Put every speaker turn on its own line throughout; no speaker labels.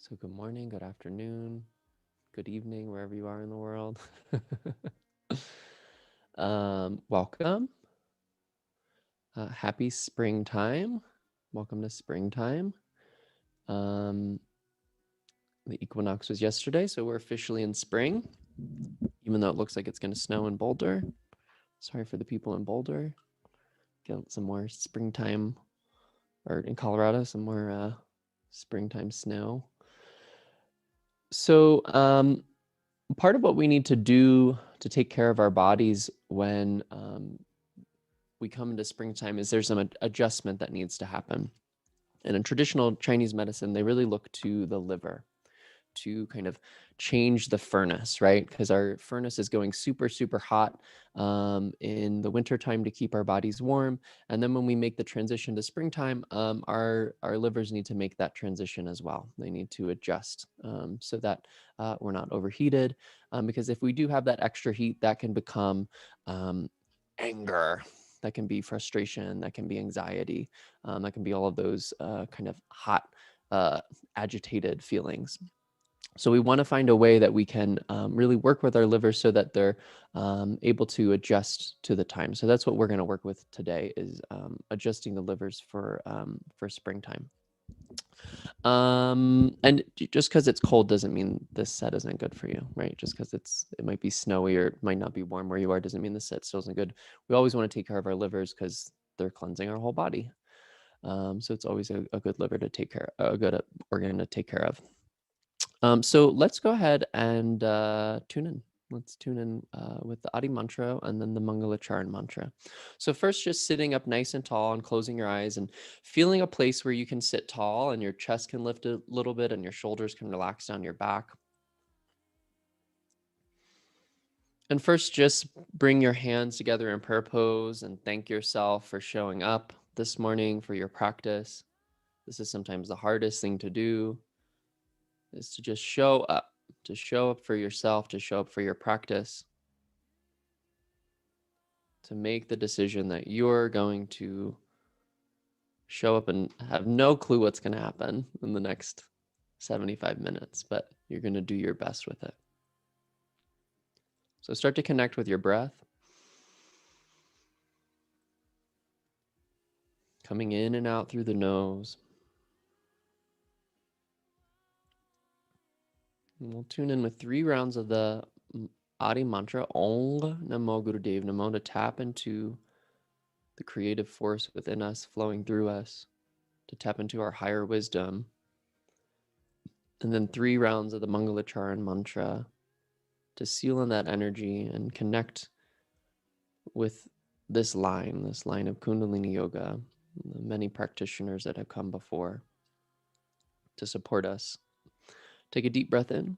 So good morning, good afternoon, good evening, wherever you are in the world. Welcome. Happy springtime. Welcome to springtime. The equinox was yesterday, so we're officially in spring, even though it looks like it's going to snow in Boulder. Sorry for the people in Boulder. Get some more springtime, or in Colorado, some more springtime snow. So part of what we need to do to take care of our bodies when we come into springtime is there's some adjustment that needs to happen. And in traditional Chinese medicine, they really look to the liver to kind of change the furnace, right? Because our furnace is going super, super hot in the wintertime to keep our bodies warm. And then when we make the transition to springtime, our livers need to make that transition as well. They need to adjust so that we're not overheated. Because if we do have that extra heat, that can become anger. That can be frustration. That can be anxiety. That can be all of those kind of hot, agitated feelings. So we want to find a way that we can really work with our livers so that they're able to adjust to the time. So that's what we're going to work with today is adjusting the livers for springtime. And just because it's cold doesn't mean this set isn't good for you, right? Just because it might be snowy or it might not be warm where you are doesn't mean the set still isn't good. We always want to take care of our livers because they're cleansing our whole body. So it's always a good liver to take care of, a good organ to take care of. So let's go ahead and tune in. Let's tune in with the Adi mantra and then the Mangalacharan mantra. So first, just sitting up nice and tall and closing your eyes and feeling a place where you can sit tall and your chest can lift a little bit and your shoulders can relax down your back. And first, just bring your hands together in prayer pose and thank yourself for showing up this morning for your practice. This is sometimes the hardest thing to do, is to just show up for yourself, to show up for your practice, to make the decision that you're going to show up and have no clue what's going to happen in the next 75 minutes, but you're going to do your best with it. So start to connect with your breath, coming in and out through the nose. And we'll tune in with 3 rounds of the Adi mantra, Ong Namo Gurudev Namo, to tap into the creative force within us, flowing through us, to tap into our higher wisdom. And then 3 rounds of the Mangalacharan mantra to seal in that energy and connect with this line of Kundalini Yoga, the many practitioners that have come before to support us. Take a deep breath in.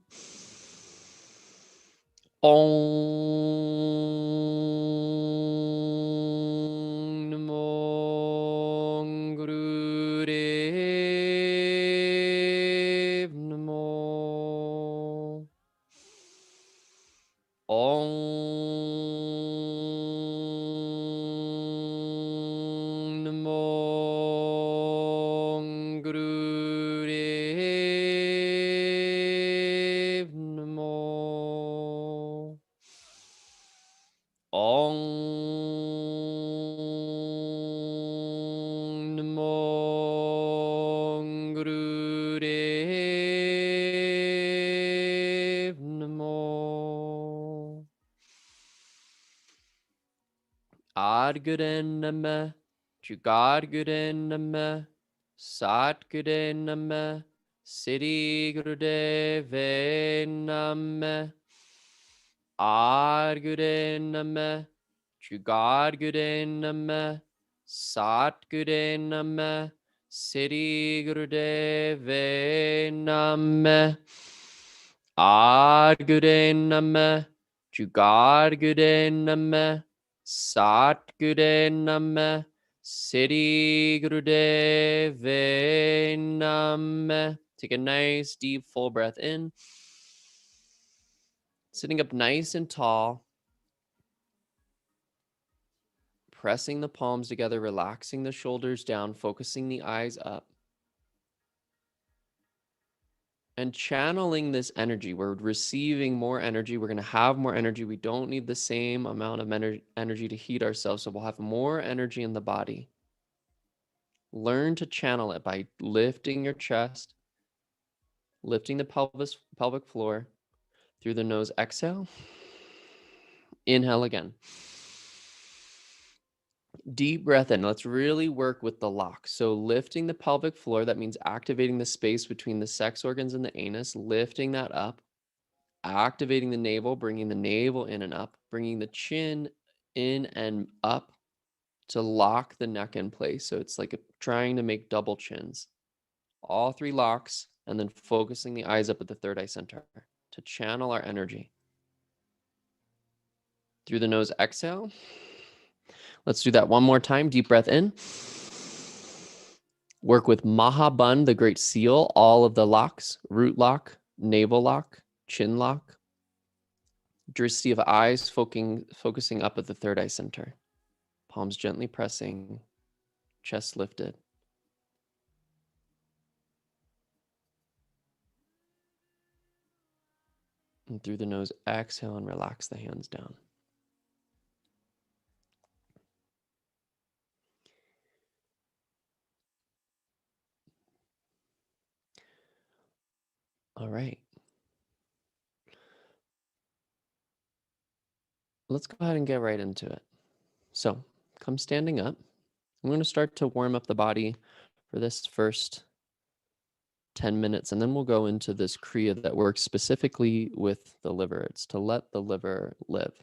Om Namo Gurudev Namo. Om Namo Gurudev Namo. Om Namo Gurudev Namo. Adguden Nama, Jugadguden Nama, Satguden Nama, Siddhi Gurudeve Nama. Adguden Nama, Jugadguden Nama, Satguden Nama, Siddhi Gurudeve Nama. Adguden Nama, Jugadguden Nama, Satguden Nama, Siddhi Gurudeve Nama. Take a nice deep full breath in. Sitting up nice and tall. Pressing the palms together, relaxing the shoulders down, focusing the eyes up. and channeling this energy. We're receiving more energy. We're going to have more energy. We don't need the same amount of energy to heat ourselves. So we'll have more energy in the body. Learn to channel it by lifting your chest, lifting the pelvic floor through the nose. Exhale. Inhale again. Deep breath in. Let's really work with the lock. So lifting the pelvic floor, that means activating the space between the sex organs and the anus, lifting that up, activating the navel, bringing the navel in and up, bringing the chin in and up to lock the neck in place. So it's like trying to make double chins. All three locks, and then focusing the eyes up at the third eye center to channel our energy. Through the nose, exhale. Let's do that one more time. Deep breath in. Work with Mahaband, the Great Seal, all of the locks: root lock, navel lock, chin lock. Drishti of eyes focusing up at the third eye center. Palms gently pressing, chest lifted. And through the nose, exhale and relax the hands down. All right. Let's go ahead and get right into it. So come standing up. I'm going to start to warm up the body for this first 10 minutes, and then we'll go into this Kriya that works specifically with the liver. It's to let the liver live.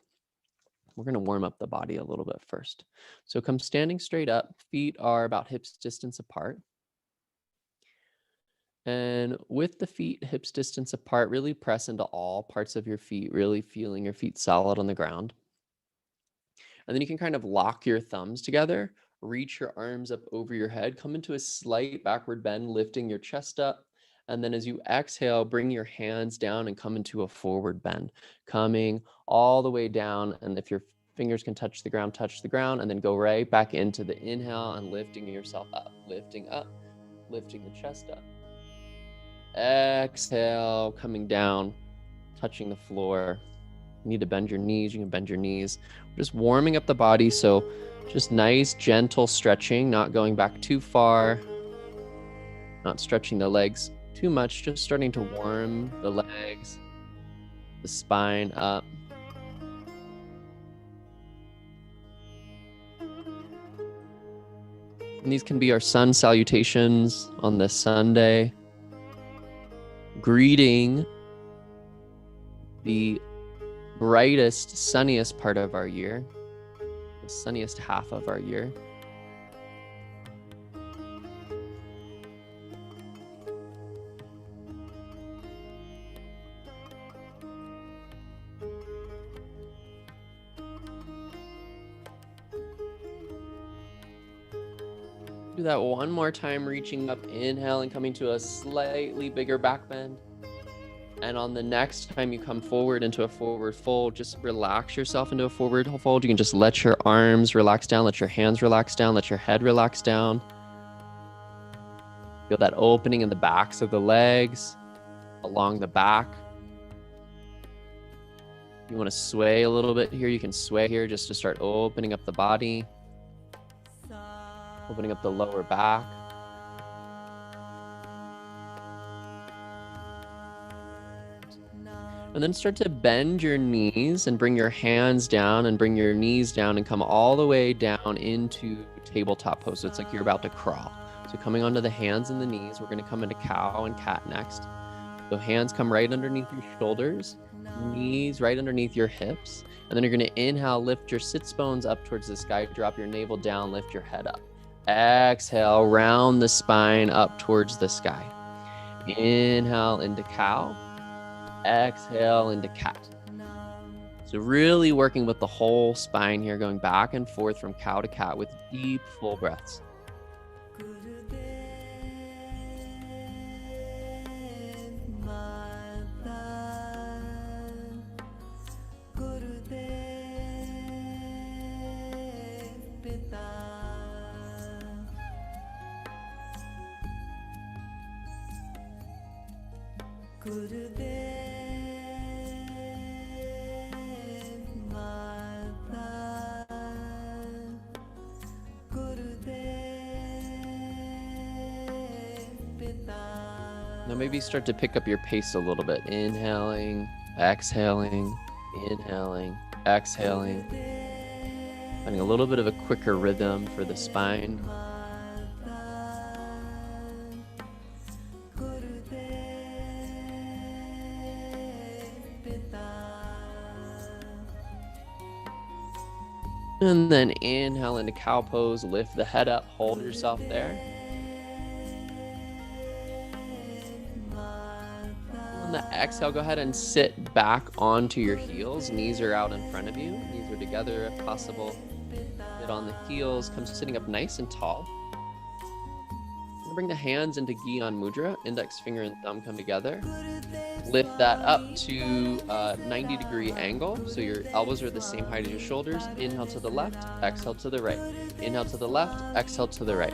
We're going to warm up the body a little bit first. So come standing straight up. Feet are about hips distance apart. And with the feet hips distance apart, really press into all parts of your feet, really feeling your feet solid on the ground. And then you can kind of lock your thumbs together, reach your arms up over your head, come into a slight backward bend, lifting your chest up. And then as you exhale, bring your hands down and come into a forward bend, coming all the way down. And if your fingers can touch the ground, and then go right back into the inhale and lifting yourself up, lifting the chest up. Exhale, coming down, touching the floor. You need to bend your knees, you can bend your knees. We're just warming up the body, so just nice, gentle stretching, not going back too far, not stretching the legs too much, just starting to warm the legs, the spine up. And these can be our sun salutations on this Sunday, greeting the brightest, sunniest part of our year, the sunniest half of our year. Do that one more time, reaching up, inhale and coming to a slightly bigger back bend. And on the next time you come forward into a forward fold, just relax yourself into a forward fold. You can just let your arms relax down, let your hands relax down, let your head relax down. Feel that opening in the backs of the legs, along the back. You want to sway a little bit here, you can sway here just to start opening up the body, opening up the lower back. And then start to bend your knees and bring your hands down and bring your knees down and come all the way down into tabletop pose. So it's like you're about to crawl. So coming onto the hands and the knees, we're going to come into cow and cat next. So hands come right underneath your shoulders, knees right underneath your hips. And then you're going to inhale, lift your sits bones up towards the sky, drop your navel down, lift your head up. Exhale, round the spine up towards the sky. Inhale into cow. Exhale into cat. So really working with the whole spine here, going back and forth from cow to cat with deep, full breaths. Now maybe start to pick up your pace a little bit. Inhaling, exhaling, inhaling, exhaling. Finding a little bit of a quicker rhythm for the spine. And then inhale into cow pose, lift the head up, hold yourself there. On the exhale, go ahead and sit back onto your heels. Knees are out in front of you. Knees are together if possible. Sit on the heels, come sitting up nice and tall. Bring the hands into Gyan Mudra. Index finger and thumb come together. Lift that up to a 90-degree angle. So your elbows are the same height as your shoulders. Inhale to the left, exhale to the right. Inhale to the left, exhale to the right.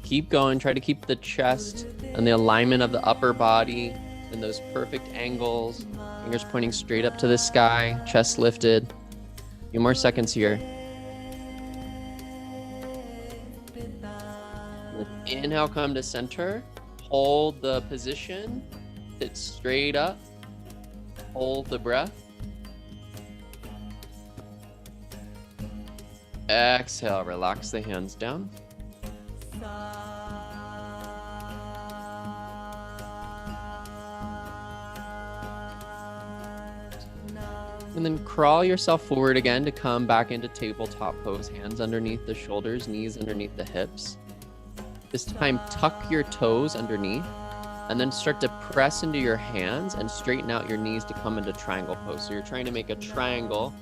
Keep going. Try to keep the chest and the alignment of the upper body in those perfect angles. Fingers pointing straight up to the sky, chest lifted. A few more seconds here. Inhale, come to center. Hold the position. Sit straight up. Hold the breath. Exhale, relax the hands down. And then crawl yourself forward again to come back into tabletop pose. Hands underneath the shoulders, knees underneath the hips. This time, tuck your toes underneath and then start to press into your hands and straighten out your knees to come into triangle pose. So you're trying to make a triangle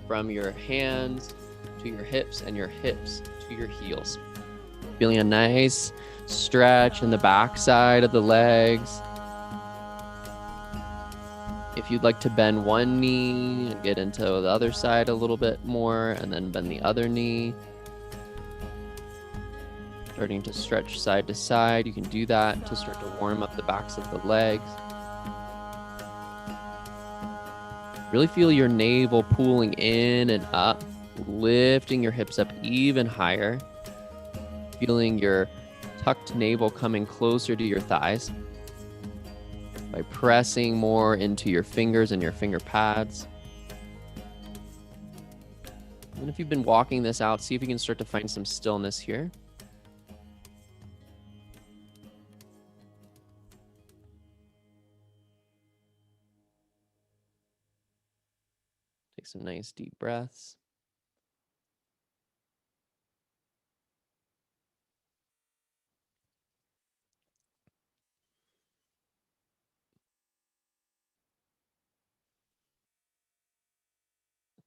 from your hands to your hips and your hips to your heels. Feeling a nice stretch in the back side of the legs. If you'd like to bend one knee and get into the other side a little bit more, and then bend the other knee. Starting to stretch side to side. You can do that to start to warm up the backs of the legs. Really feel your navel pulling in and up, lifting your hips up even higher. Feeling your tucked navel coming closer to your thighs by pressing more into your fingers and your finger pads. And if you've been walking this out, see if you can start to find some stillness here. Take some nice deep breaths.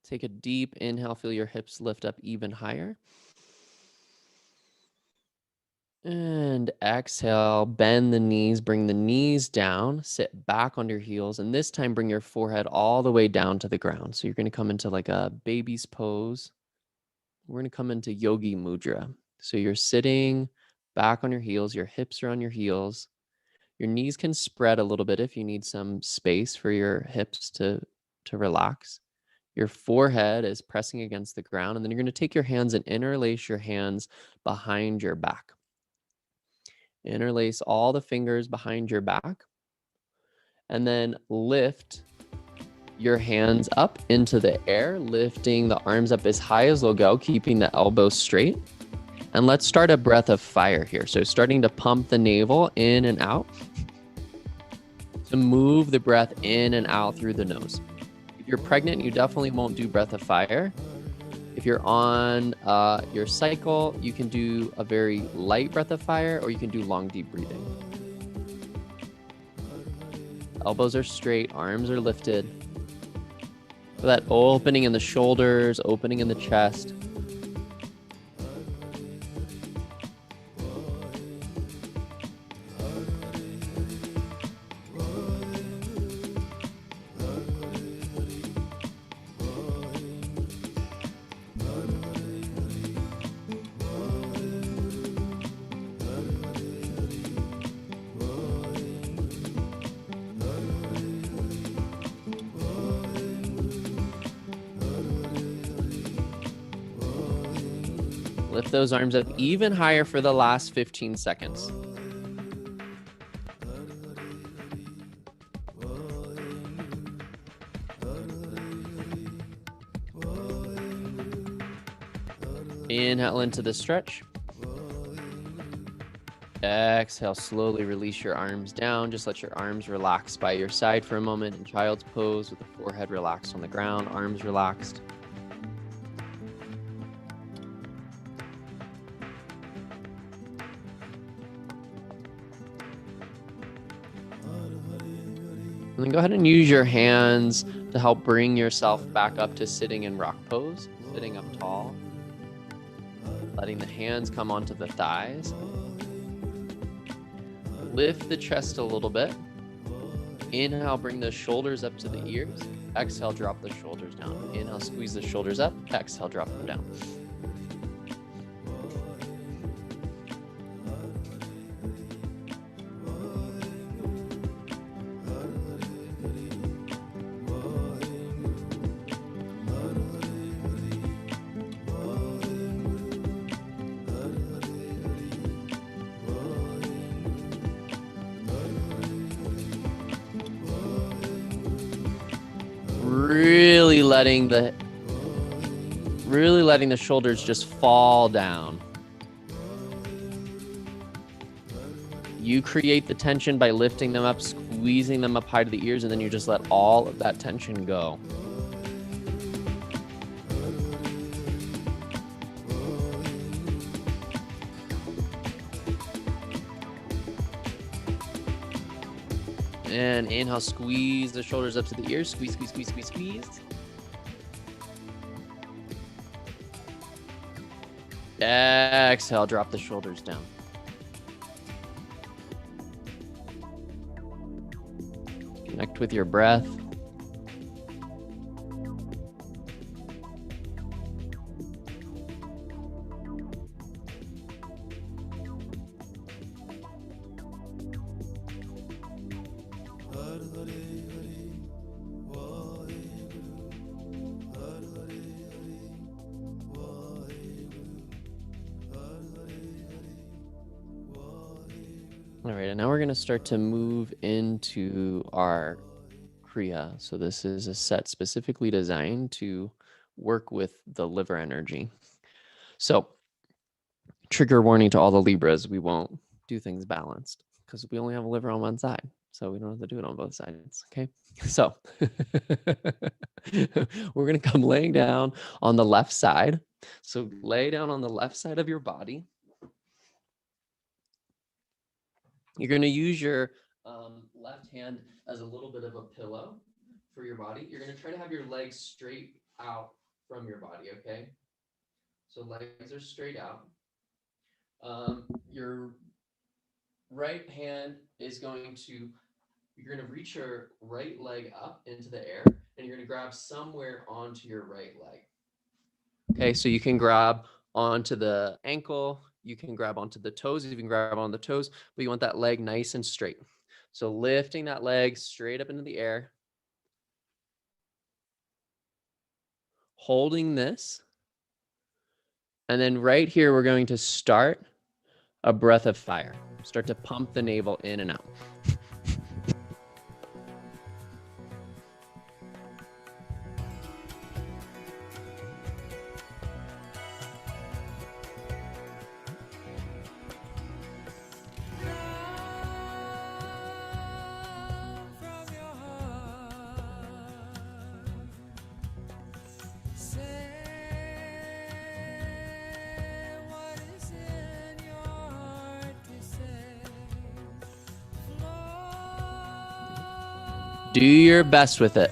Take a deep inhale, feel your hips lift up even higher. And exhale, bend the knees, bring the knees down, sit back on your heels, and this time bring your forehead all the way down to the ground. So you're going to come into like a baby's pose. We're going to come into Yogi Mudra. So you're sitting back on your heels, your hips are on your heels. Your knees can spread a little bit if you need some space for your hips to relax. Your forehead is pressing against the ground, and then you're going to take your hands and interlace your hands behind your back. Interlace all the fingers behind your back, and then lift your hands up into the air, lifting the arms up as high as they'll go, keeping the elbows straight. And let's start a breath of fire here. So starting to pump the navel in and out, to move the breath in and out through the nose. If you're pregnant, you definitely won't do breath of fire. If you're on your cycle, you can do a very light breath of fire, or you can do long, deep breathing. Elbows are straight, arms are lifted. So that opening in the shoulders, opening in the chest. Lift those arms up even higher for the last 15 seconds. Inhale into the stretch. Exhale, slowly release your arms down. Just let your arms relax by your side for a moment in child's pose with the forehead relaxed on the ground, arms relaxed. And then go ahead and use your hands to help bring yourself back up to sitting in rock pose, sitting up tall. Letting the hands come onto the thighs. Lift the chest a little bit. Inhale, bring the shoulders up to the ears. Exhale, drop the shoulders down. Inhale, squeeze the shoulders up. Exhale, drop them down. Really letting the shoulders just fall down. You create the tension by lifting them up, squeezing them up high to the ears, and then you just let all of that tension go. And inhale, squeeze the shoulders up to the ears. Squeeze, squeeze, squeeze, squeeze, squeeze. Exhale, drop the shoulders down. Connect with your breath. All right, and now we're going to start to move into our Kriya. So this is a set specifically designed to work with the liver energy. So trigger warning to all the Libras, we won't do things balanced because we only have a liver on one side. So we don't have to do it on both sides, okay? So we're going to come laying down on the left side. So lay down on the left side of your body. You're going to use your left hand as a little bit of a pillow for your body. You're going to try to have your legs straight out from your body, okay? So legs are straight out. Your right hand is going to, you're going to reach your right leg up into the air, and you're going to grab somewhere onto your right leg. Okay, so you can grab onto the ankle, you can grab onto the toes, you can grab on the toes, but you want that leg nice and straight. So lifting that leg straight up into the air, holding this, and then right here, we're going to start a breath of fire. Start to pump the navel in and out. do your best with it.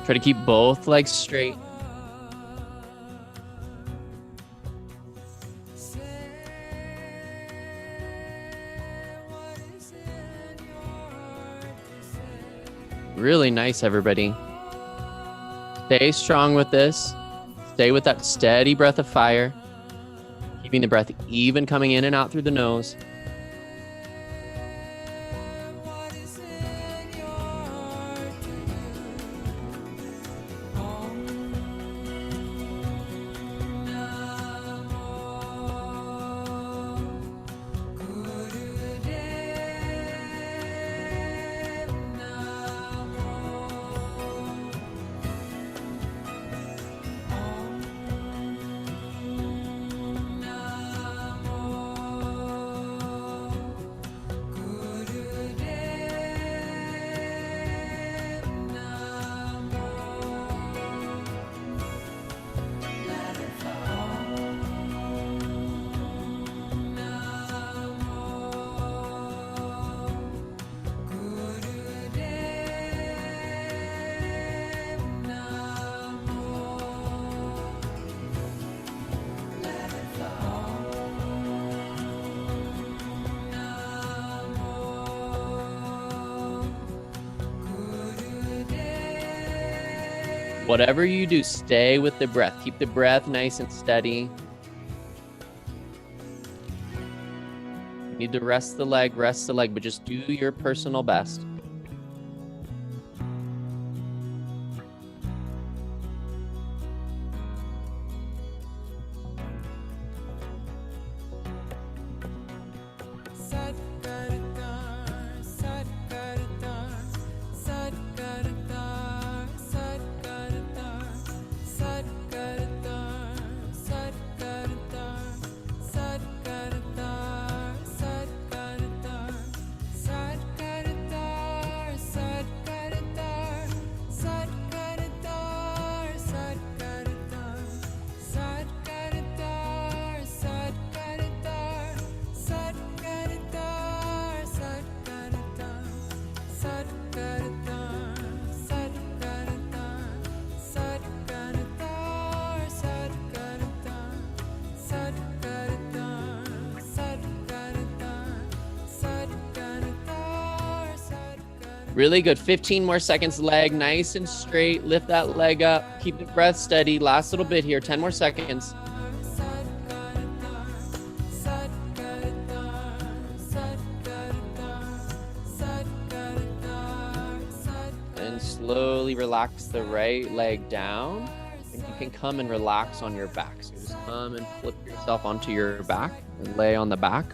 Try to keep both legs straight. Really nice, everybody. Stay strong with this. Stay with that steady breath of fire. Keeping the breath even coming in and out through the nose. Whatever you do, stay with the breath. Keep the breath nice and steady. You need to rest the leg, but just do your personal best. Really good. 15 more seconds, leg nice and straight. Lift that leg up. Keep the breath steady. Last little bit here. 10 more seconds. And slowly relax the right leg down. And you can come and relax on your back. So just come and flip yourself onto your back and lay on the back.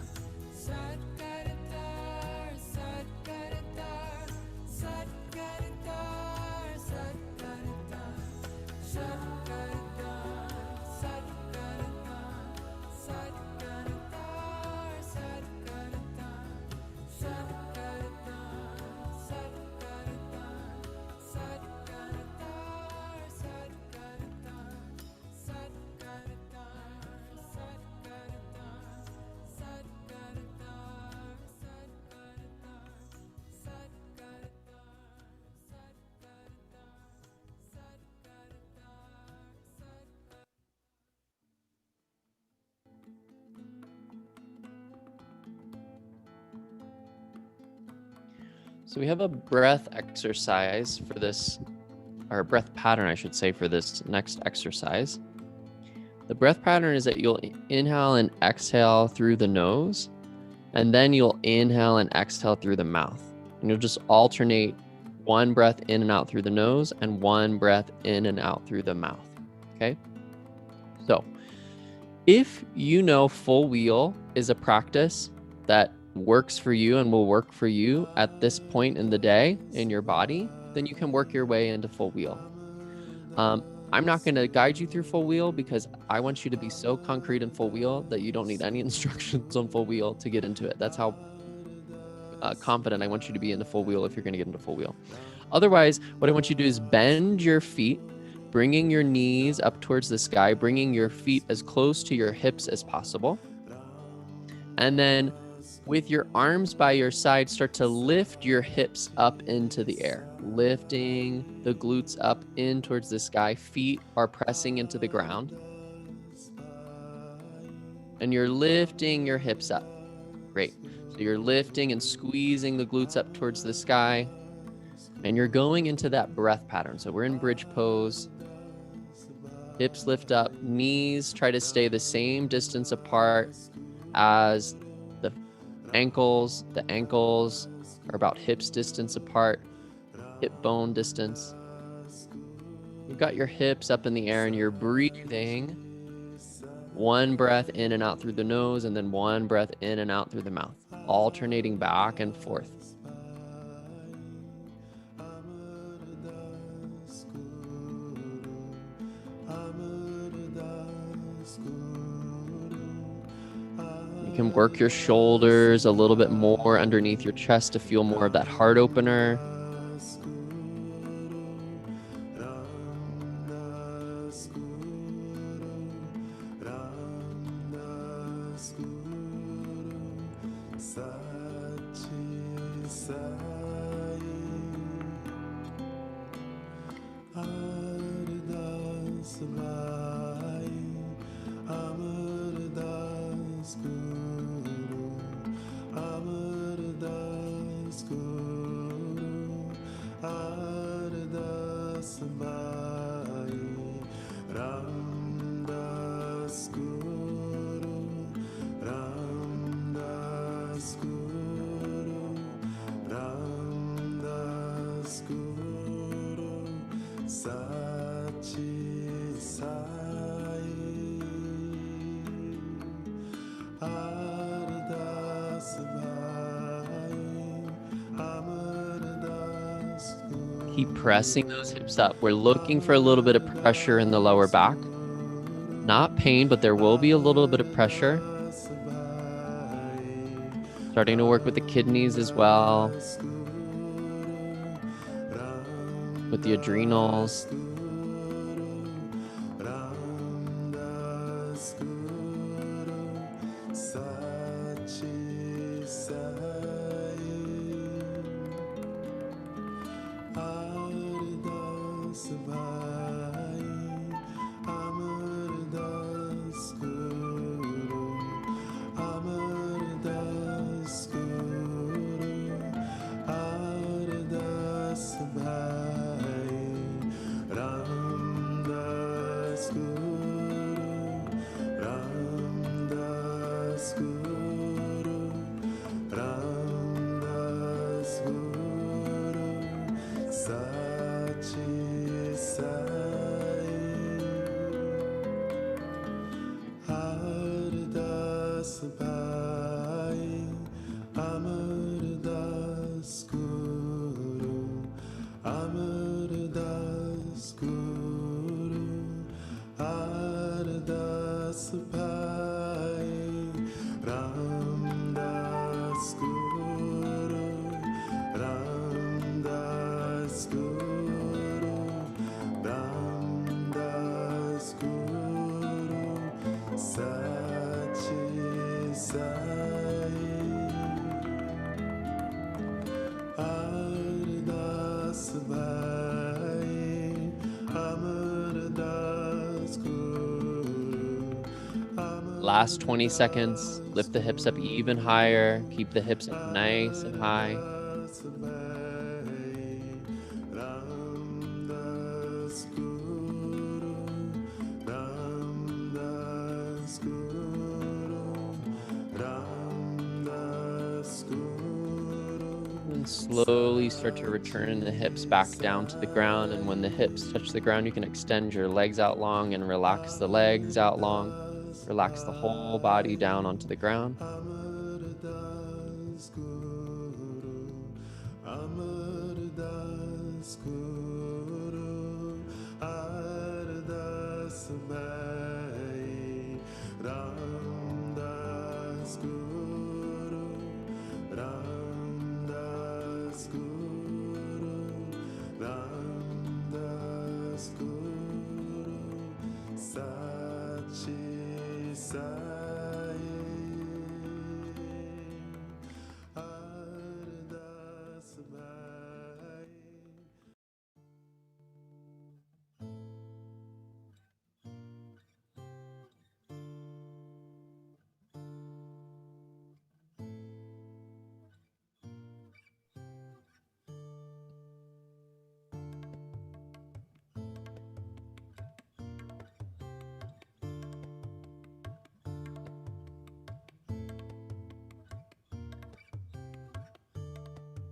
So we have a breath exercise for this, or a breath pattern, I should say, for this next exercise. The breath pattern is that you'll inhale and exhale through the nose, and then you'll inhale and exhale through the mouth. And you'll just alternate one breath in and out through the nose and one breath in and out through the mouth, okay? So if you know full wheel is a practice that works for you and will work for you at this point in the day in your body, then you can work your way into full wheel. I'm not going to guide you through full wheel because I want you to be so concrete in full wheel that you don't need any instructions on full wheel to get into it. That's how confident I want you to be into full wheel if you're going to get into full wheel. Otherwise, what I want you to do is bend your feet, bringing your knees up towards the sky, bringing your feet as close to your hips as possible. And then with your arms by your side, start to lift your hips up into the air, lifting the glutes up in towards the sky. Feet are pressing into the ground. And you're lifting your hips up. Great. So you're lifting and squeezing the glutes up towards the sky. And you're going into that breath pattern. So we're in bridge pose. Hips lift up, knees try to stay the same distance apart as the ankles. The ankles are about hips distance apart, hip bone distance. You've got your hips up in the air and you're breathing. One breath in and out through the nose, and then one breath in and out through the mouth, alternating back and forth. You can work your shoulders a little bit more underneath your chest to feel more of that heart opener. Keep pressing those hips up. We're looking for a little bit of pressure in the lower back. Not pain, but there will be a little bit of pressure. Starting to work with the kidneys as well, with the adrenals. Last 20 seconds, lift the hips up even higher, keep the hips up nice and high. And slowly start to return the hips back down to the ground, and when the hips touch the ground, you can extend your legs out long and relax the legs out long. Relax the whole body down onto the ground.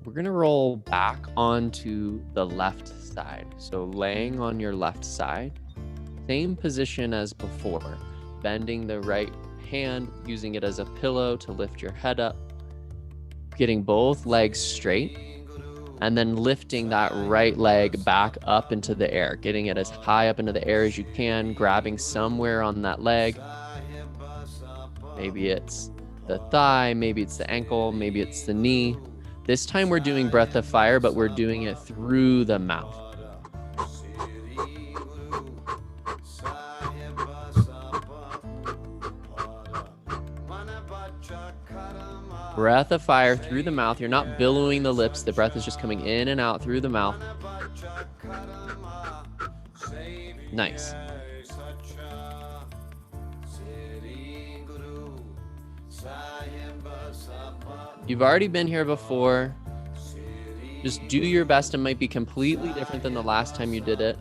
We're going to roll back onto the left side. So laying on your left side, same position as before, bending the right hand, using it as a pillow to lift your head up, getting both legs straight, and then lifting that right leg back up into the air, getting it as high up into the air as you can, grabbing somewhere on that leg. Maybe it's the thigh, maybe it's the ankle, maybe it's the knee. This time we're doing breath of fire, but we're doing it through the mouth. Breath of fire through the mouth. You're not billowing the lips. The breath is just coming in and out through the mouth. Nice. You've already been here before. Just do your best. It might be completely different than the last time you did it.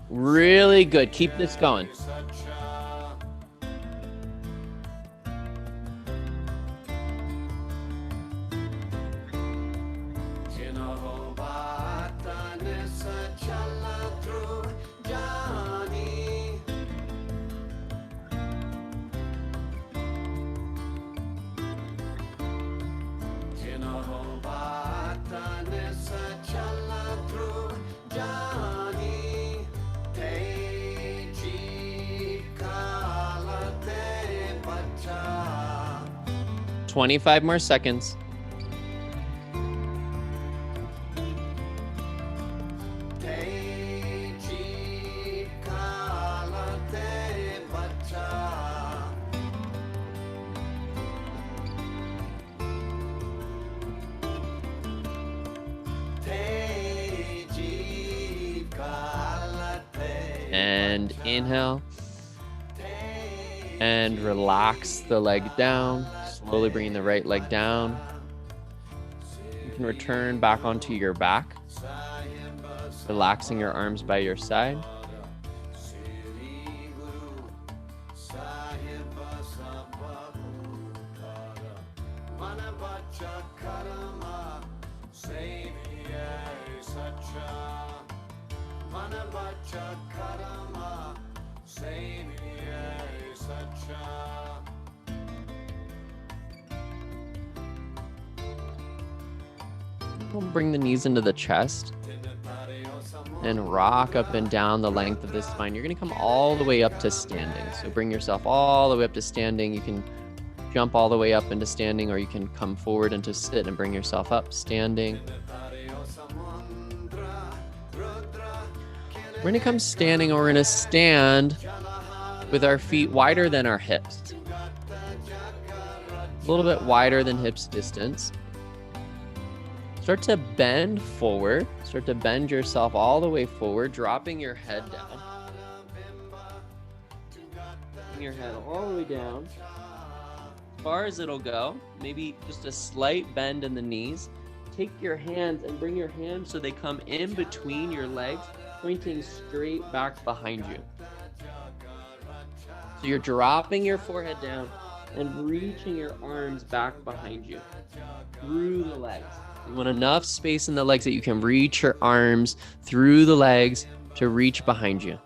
Really good. Keep this going. "25 more seconds. And inhale. And relax the leg down. Slowly bringing the right leg down. You can return back onto your back, relaxing your arms by your side. We'll bring the knees into the chest and rock up and down the length of the spine. You're going to come all the way up to standing. So bring yourself all the way up to standing. You can jump all the way up into standing, or you can come forward into sit and bring yourself up standing. We're going to come standing, and we're going to stand with our feet wider than our hips. A little bit wider than hips distance. Start to bend forward. Start to bend yourself all the way forward, dropping your head down. Bring your head all the way down, as far as it'll go. Maybe just a slight bend in the knees. Take your hands and bring your hands so they come in between your legs, pointing straight back behind you. So you're dropping your forehead down and reaching your arms back behind you through the legs. You want enough space in the legs that you can reach your arms through the legs to reach behind you.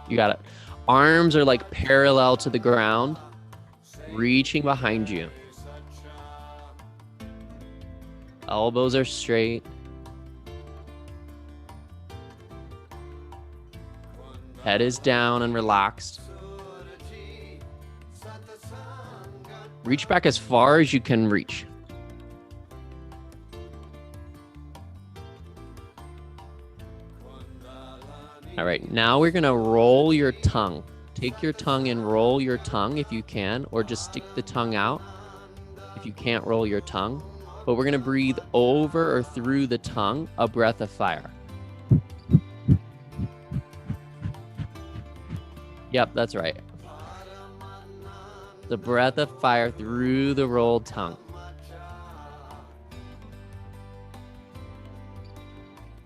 You got it. Arms are like parallel to the ground, reaching behind you. Elbows are straight. Head is down and relaxed. Reach back as far as you can reach. All right, now we're gonna roll your tongue. Take your tongue and roll your tongue if you can, or just stick the tongue out if you can't roll your tongue. But we're gonna breathe over or through the tongue, a breath of fire. Yep, that's right. The breath of fire through the rolled tongue.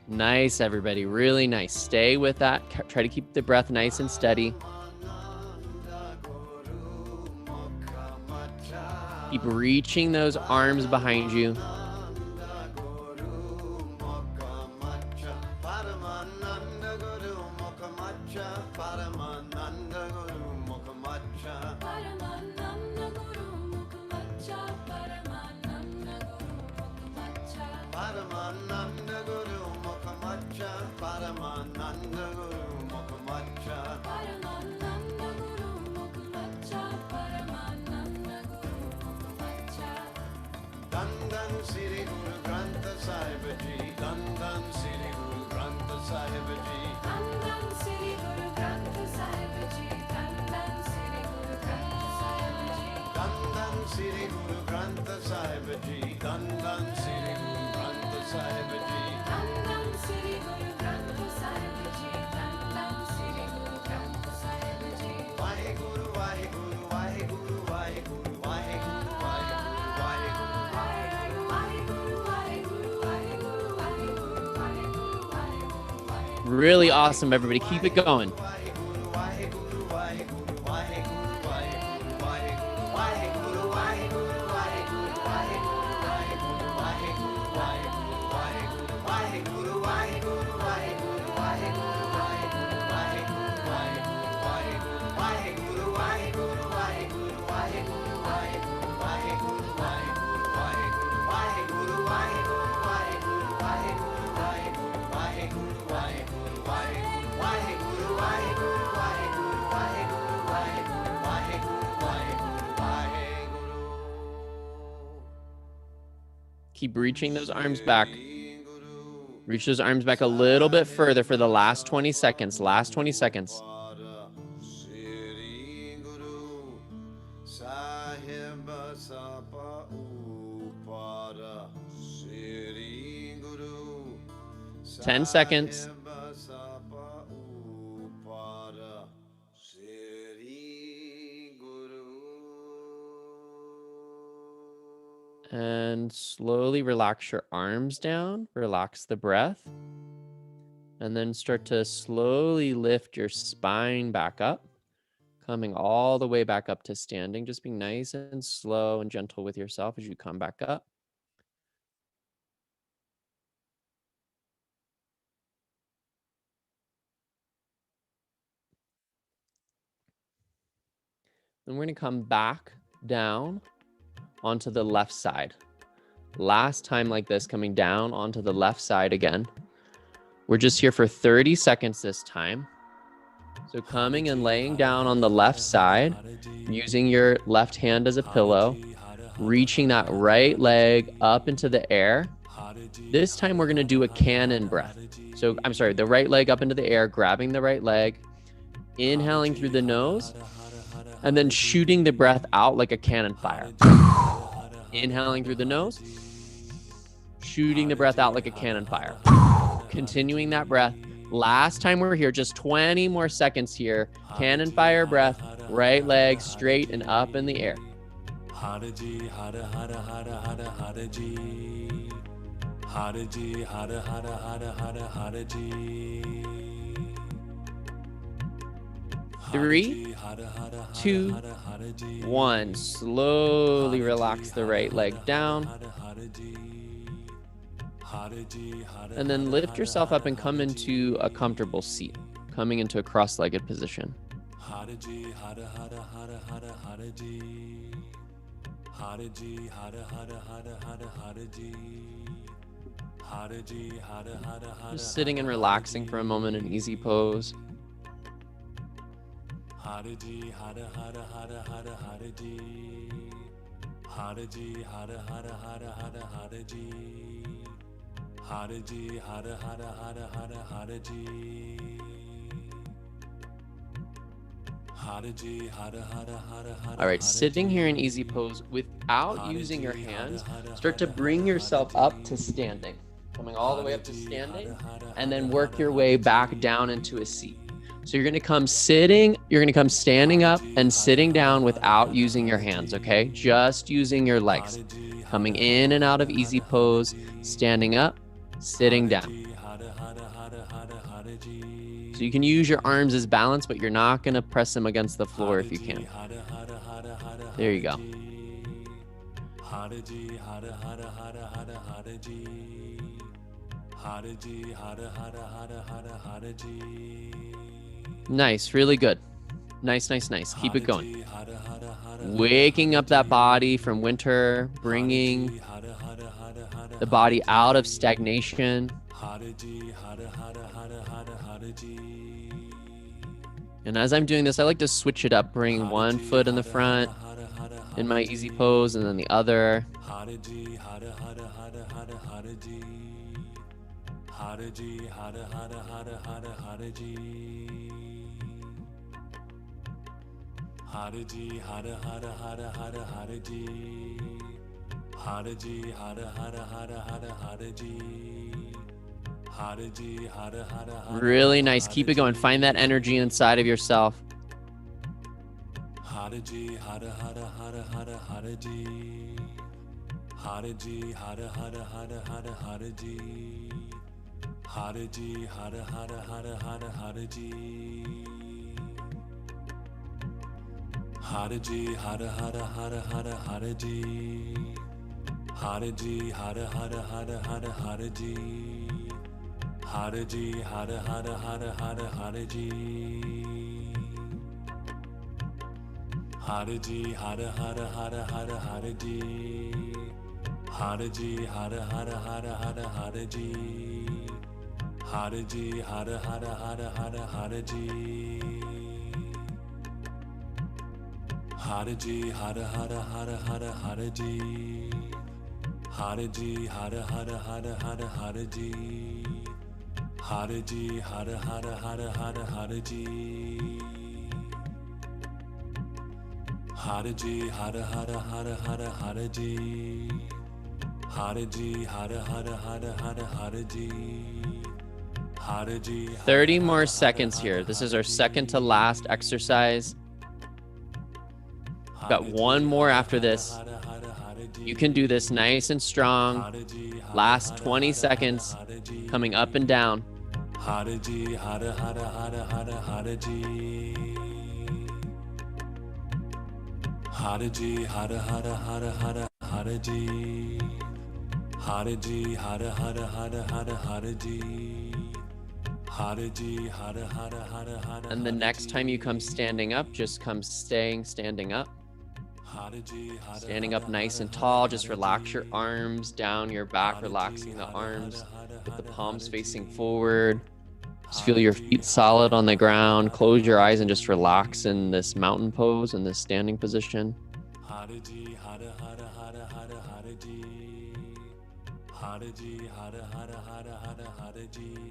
Nice, everybody. Really nice. Stay with that. Try to keep the breath nice and steady. Keep reaching those arms behind you. Really awesome, everybody. Keep it going. Keep reaching those arms back. Reach those arms back a little bit further for the last 20 seconds. Last 20 seconds. Ten seconds. And slowly relax your arms down, relax the breath, and then start to slowly lift your spine back up, coming all the way back up to standing. Just being nice and slow and gentle with yourself as you come back up. Then we're going to come back down onto the left side. Last time like this, coming down onto the left side again. We're just here for 30 seconds this time. So coming and laying down on the left side, using your left hand as a pillow, reaching that right leg up into the air. This time we're going to do a cannon breath. So I'm sorry, the right leg up into the air, grabbing the right leg, inhaling through the nose, and then shooting the breath out like a cannon fire. Inhaling through the nose, shooting the breath out like a cannon fire. Continuing that breath. Last time we're here, just 20 more seconds here. Cannon fire breath, right leg straight and up in the air. Three, 2, 1. Slowly relax the right leg down. And then lift yourself up and come into a comfortable seat, coming into a cross-legged position. Just sitting and relaxing for a moment in easy pose. All right, sitting here in easy pose without using your hands, start to bring yourself up to standing, coming all the way up to standing, and then work your way back down into a seat. So you're going to come sitting, you're going to come standing up and sitting down without using your hands, okay? Just using your legs. Coming in and out of easy pose, standing up, sitting down. So you can use your arms as balance, but you're not going to press them against the floor if you can. There you go. Nice, really good. Nice, nice, nice. Keep it going. Waking up that body from winter, bringing the body out of stagnation. And as I'm doing this, I like to switch it up, bring one foot in the front in my easy pose and then the other. Really nice. Keep it going. Find that energy inside of yourself. Haraji, 30 more seconds here. This is our second to last exercise. We've got one more after this. You can do this nice and strong. Last 20 seconds, coming up and down. Haraji, hara, hara, hara, hara, haraji. Haraji, hara, hara, hara, hara, haraji. Haraji, hara, hara, hara, hara, haraji. Haraji, hara, hara, hara, hara. And the next time you come standing up, just come standing up. Standing up nice and tall, just relax your arms down your back, relaxing the arms with the palms facing forward. Just feel your feet solid on the ground. Close your eyes and just relax in this mountain pose, in this standing position. Haraji, hara, hara, hara, hara, haraji. Haraji, hara, hara, hara, hara, haraji.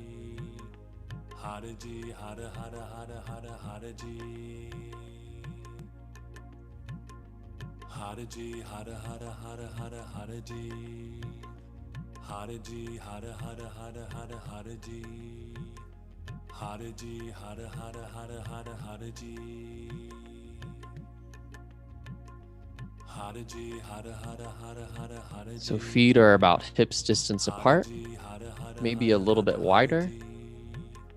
Haraji, hara, hara, hara, hara, haraji. Haraji, hara, hara, hara, hara, haraji. So feet are about hips distance apart, maybe a little bit wider.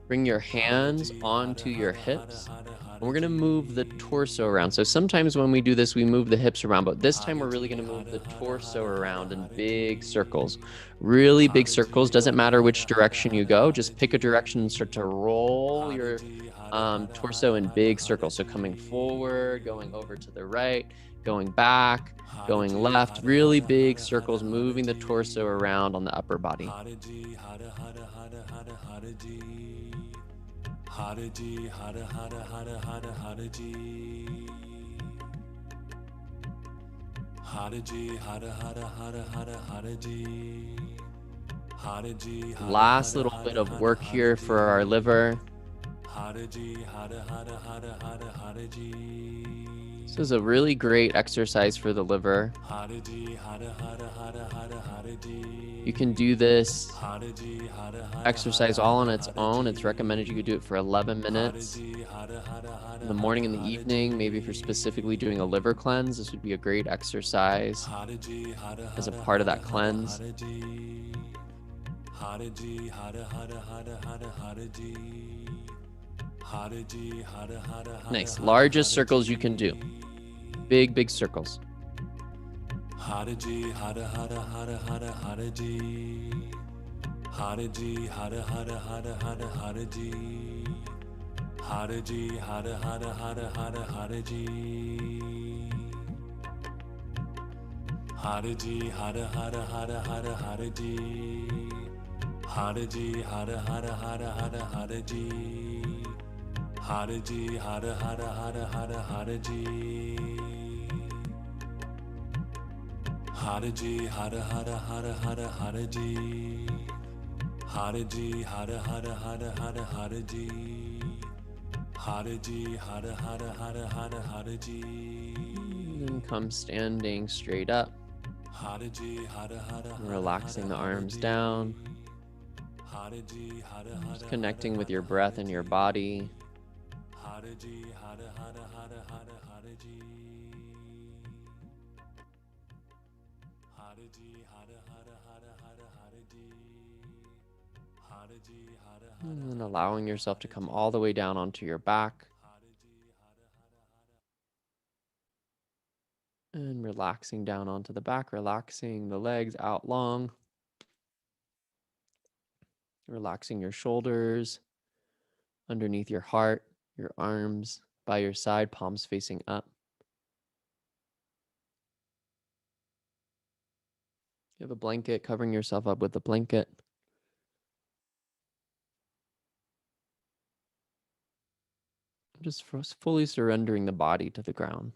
Bring your hands onto your hips. And we're going to move the torso around. So sometimes when we do this, we move the hips around, but this time we're really going to move the torso around in big circles. Really big circles. Doesn't matter which direction you go. Just pick a direction and start to roll your torso in big circles. So coming forward, going over to the right, going back, going left, really big circles, moving the torso around on the upper body. Last little bit of work here for our liver. This is a really great exercise for the liver. You can do this exercise all on its own. It's recommended you could do it for 11 minutes in the morning and the evening. Maybe if you're specifically doing a liver cleanse, this would be a great exercise as a part of that cleanse. Nice. Largest circles you can do. Big, big circles. And come standing straight up. Relaxing the arms down. Just connecting with your breath and your body. And then allowing yourself to come all the way down onto your back. And relaxing down onto the back, relaxing the legs out long. Relaxing your shoulders, underneath your heart, your arms by your side, palms facing up. You have a blanket, covering yourself up with the blanket. Just fully surrendering the body to the ground.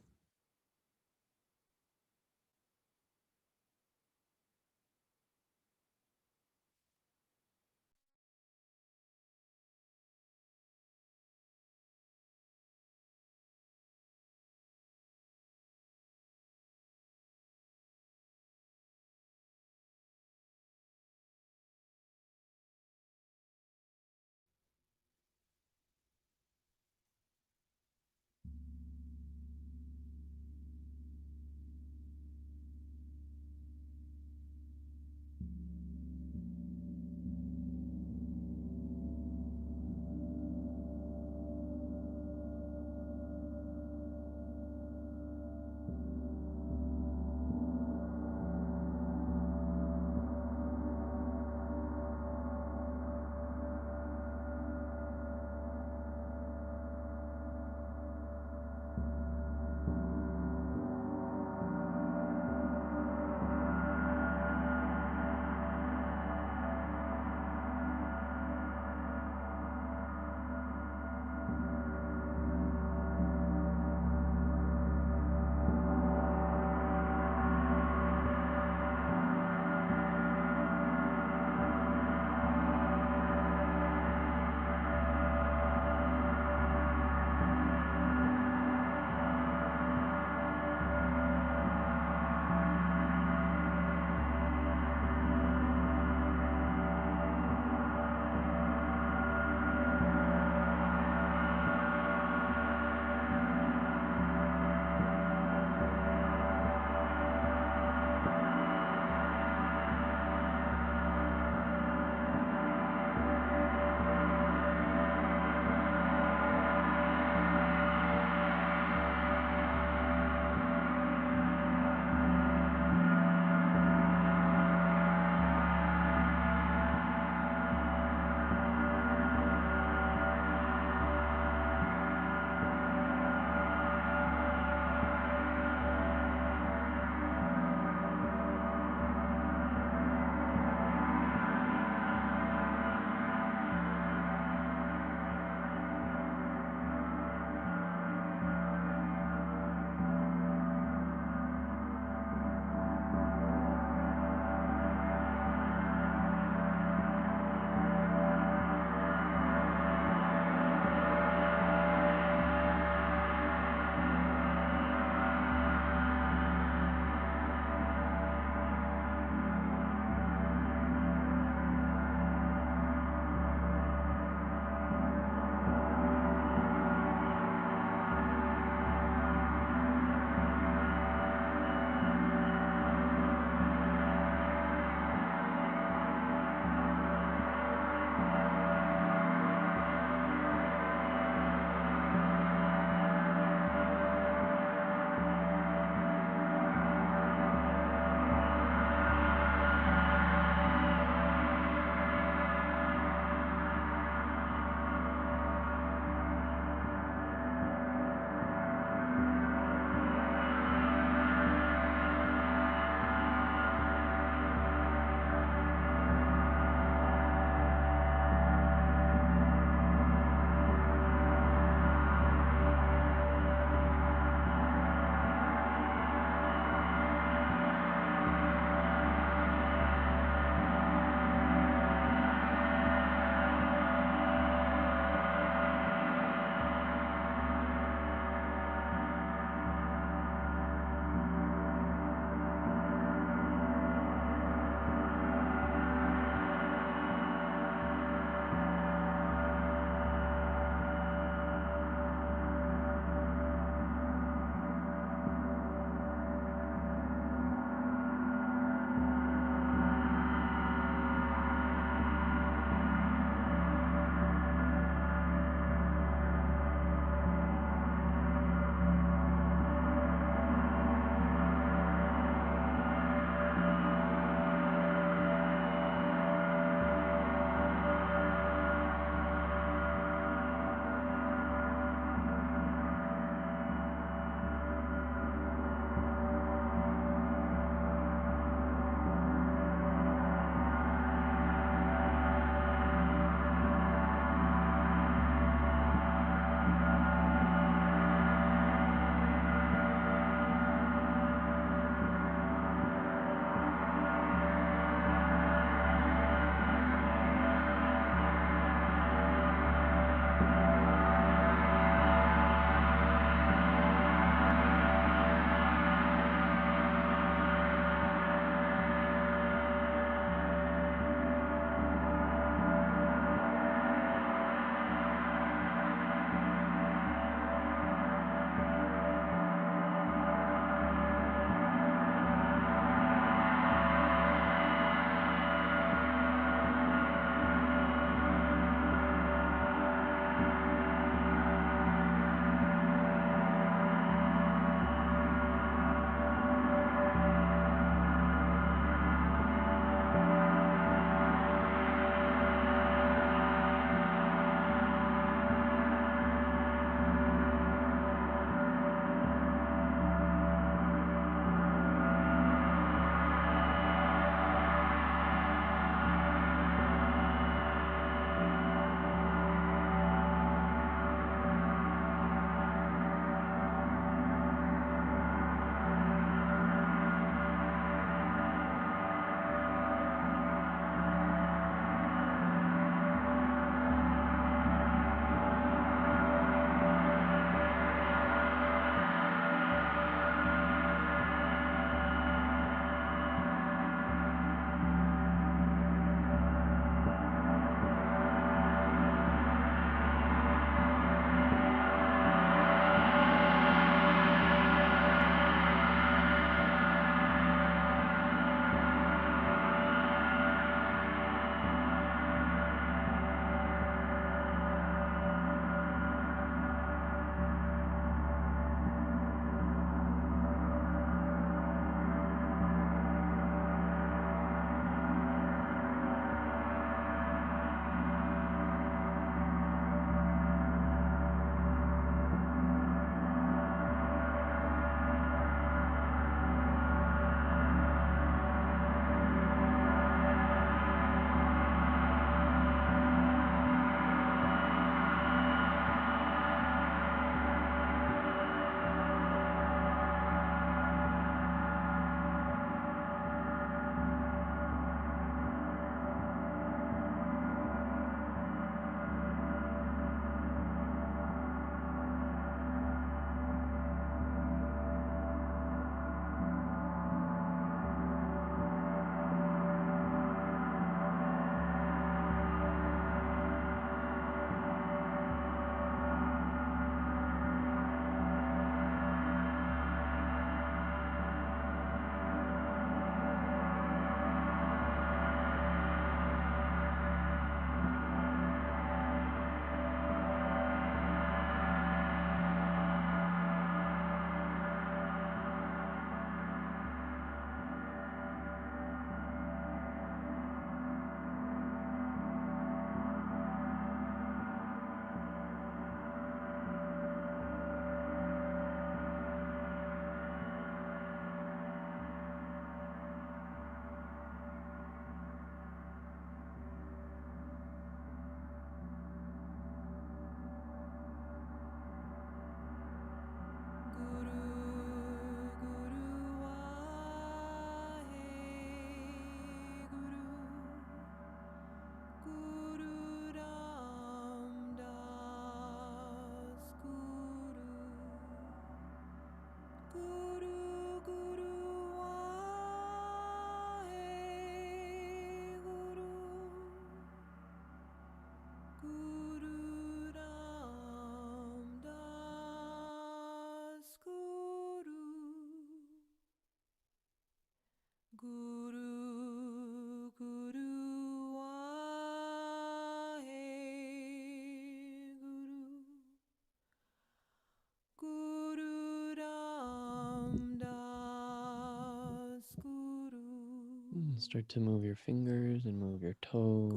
Start to move your fingers and move your toes.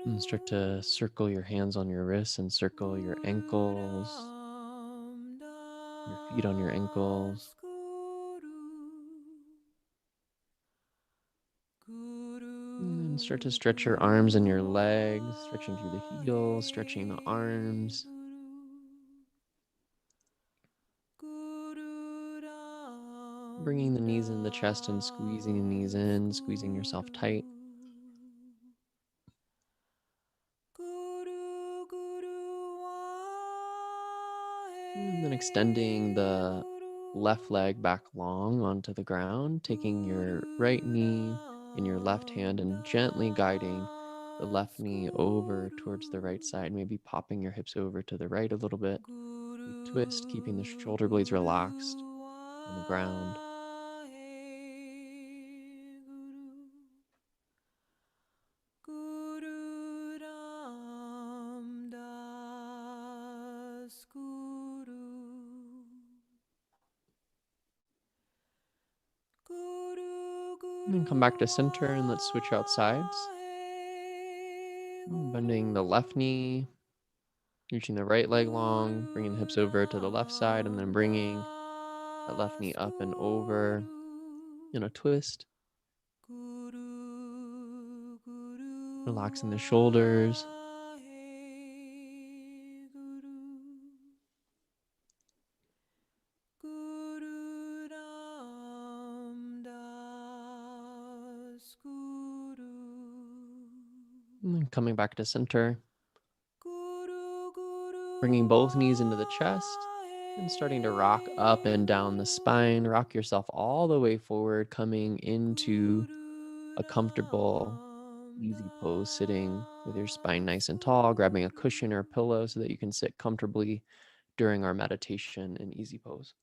And start to circle your hands on your wrists and circle your ankles, your feet on your ankles. And start to stretch your arms and your legs, stretching through the heels, stretching the arms. Bringing the knees in the chest and squeezing the knees in, squeezing yourself tight. And then extending the left leg back long onto the ground, taking your right knee in your left hand and gently guiding the left knee over towards the right side, maybe popping your hips over to the right a little bit. You twist, keeping the shoulder blades relaxed on the ground. And then come back to center and let's switch out sides. Bending the left knee, reaching the right leg long, bringing the hips over to the left side, and then bringing that left knee up and over in a twist. Relaxing the shoulders. And then coming back to center. Bringing both knees into the chest and starting to rock up and down the spine. Rock yourself all the way forward, coming into a comfortable, easy pose, sitting with your spine nice and tall, grabbing a cushion or a pillow so that you can sit comfortably during our meditation in easy pose.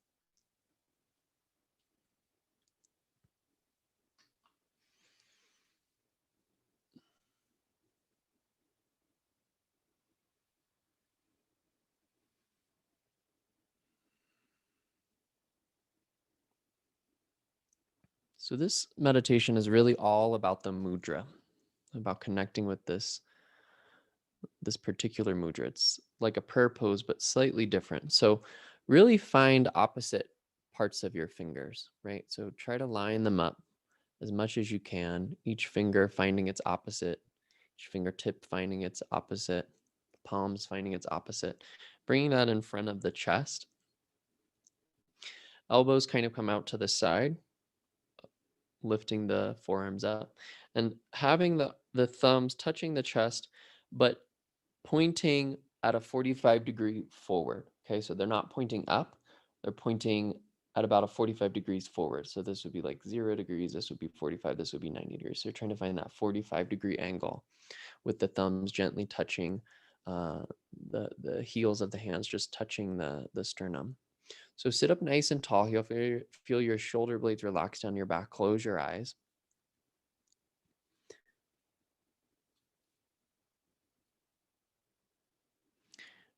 So this meditation is really all about the mudra, about connecting with this particular mudra. It's like a prayer pose, but slightly different. So really find opposite parts of your fingers, right? So try to line them up as much as you can, each finger finding its opposite, each fingertip finding its opposite, palms finding its opposite, bringing that in front of the chest. Elbows kind of come out to the side, lifting the forearms up, and having the thumbs touching the chest, but pointing at a 45-degree forward. Okay, so they're not pointing up, they're pointing at about a 45 degrees forward. So this would be like 0 degrees, this would be 45, this would be 90 degrees. So you're trying to find that 45-degree angle with the thumbs gently touching the heels of the hands, just touching the sternum. So sit up nice and tall. You'll feel your shoulder blades relax down your back. Close your eyes.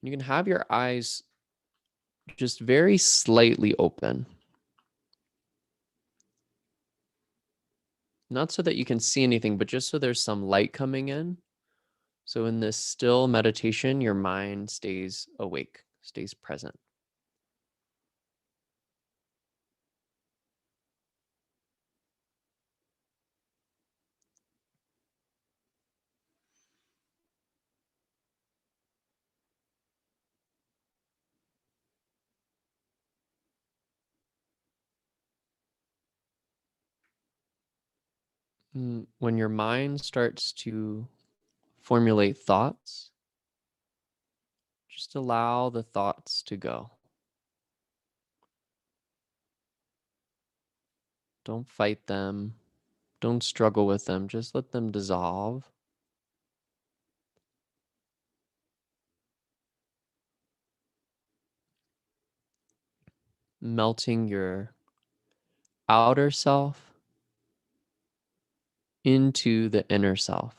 You can have your eyes just very slightly open. Not so that you can see anything, but just so there's some light coming in. So in this still meditation, your mind stays awake, stays present. When your mind starts to formulate thoughts, just allow the thoughts to go. Don't fight them. Don't struggle with them. Just let them dissolve. Melting your outer self into the inner self.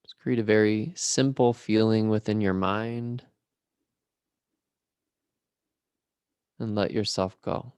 Just Create a very simple feeling within your mind and let yourself go.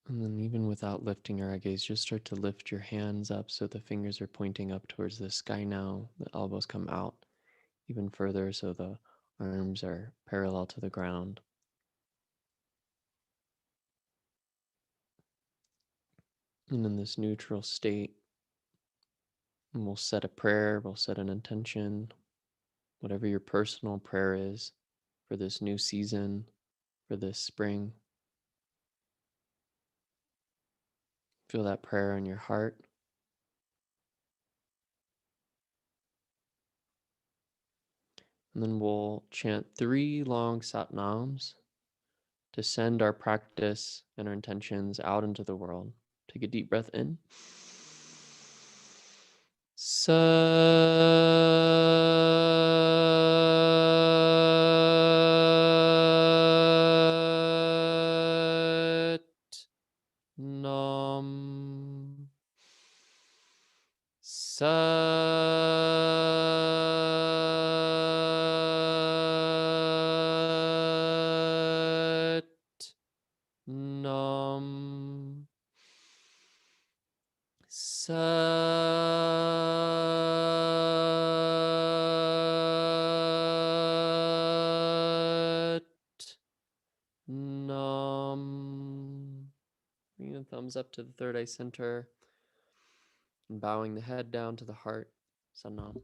And then even without lifting your eye gaze, just start to lift your hands up so the fingers are pointing up towards the sky now. The elbows come out even further so the arms are parallel to the ground. And in this neutral state, we'll set a prayer, we'll set an intention, whatever your personal prayer is for this new season, for this spring. Feel that prayer in your heart. And then we'll chant 3 long satnams to send our practice and our intentions out into the world. Take a deep breath in. Sat Nam. Sat Nam. Sat Nam. Bringing the thumbs up to the third eye center and bowing the head down to the heart. Sanam.